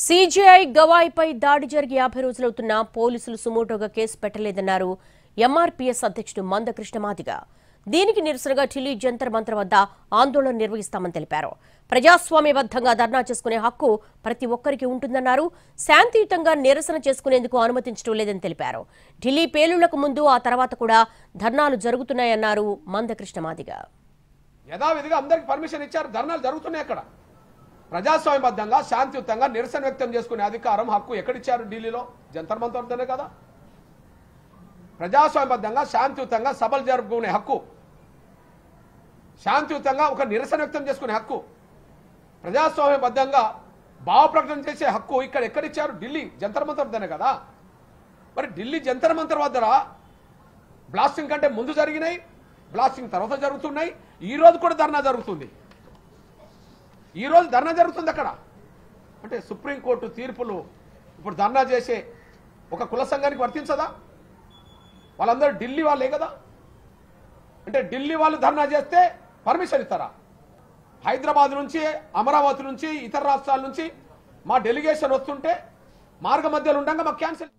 CGI గవాయిపై దాడి జరిగి 50 రోజులవుతున్నా పోలీసులు సుమోటోగా కేసు పెట్టలేదన్నారు ఎంఆర్పీఎస్ అధ్యక్షుడు మందకృష్ణ మాదిగ. దీనికి నిరసనగా ఢిల్లీ జంతర్ మంతర్ వద్ద ఆందోళన నిర్వహిస్తామని తెలిపారు. ప్రజాస్వామ్యబద్ధంగా ధర్నా చేసుకునే హక్కు ప్రతి ఒక్కరికి ఉంటుందన్నారు. శాంతియుతంగా నిరసన చేసుకునేందుకు అనుమతించడం లేదని తెలిపారు. ఢిల్లీ పేలుళ్లకు ముందు ఆ తర్వాత కూడా ధర్నాలు జరుగుతున్నాయన్నారు మందకృష్ణ మాదిగ. యథావిధిగా అందరికి పర్మిషన్ ఇచ్చారు, ధర్నాలు జరుగుతున్నాయి. అక్కడ ప్రజాస్వామ్యబద్ధంగా శాంతియుతంగా నిరసన వ్యక్తం చేసుకునే అధికారం హక్కు ఎక్కడిచ్చారు? ఢిల్లీలో జంతర్ మంతర్ వద్దనే కదా. ప్రజాస్వామ్యబద్ధంగా శాంతియుతంగా సభలు జరుపుకునే హక్కు, శాంతియుతంగా ఒక నిరసన వ్యక్తం చేసుకునే హక్కు, ప్రజాస్వామ్యబద్ధంగా భావ ప్రకటన చేసే హక్కు ఇక్కడ ఎక్కడిచ్చారు? ఢిల్లీ జంతర్ మంతర్ వద్దనే కదా. మరి ఢిల్లీ జంతర్ మంతర్ వద్ద బ్లాస్టింగ్ కంటే ముందు జరిగినాయి, బ్లాస్టింగ్ తర్వాత జరుగుతున్నాయి. ఈ రోజు కూడా ధర్నా జరుగుతుంది. ఈ రోజు ధర్నా జరుగుతుంది అక్కడ. అంటే సుప్రీంకోర్టు తీర్పులు ఇప్పుడు ధర్నా చేసే ఒక కుల సంఘానికి వర్తించదా? వాళ్ళందరూ ఢిల్లీ వాళ్ళే కదా. అంటే ఢిల్లీ వాళ్ళు ధర్నా చేస్తే పర్మిషన్ ఇస్తారా? హైదరాబాద్ నుంచి, అమరావతి నుంచి, ఇతర రాష్ట్రాల నుంచి మా డెలిగేషన్ వస్తుంటే మార్గ మధ్యలో ఉండగా మాకు క్యాన్సిల్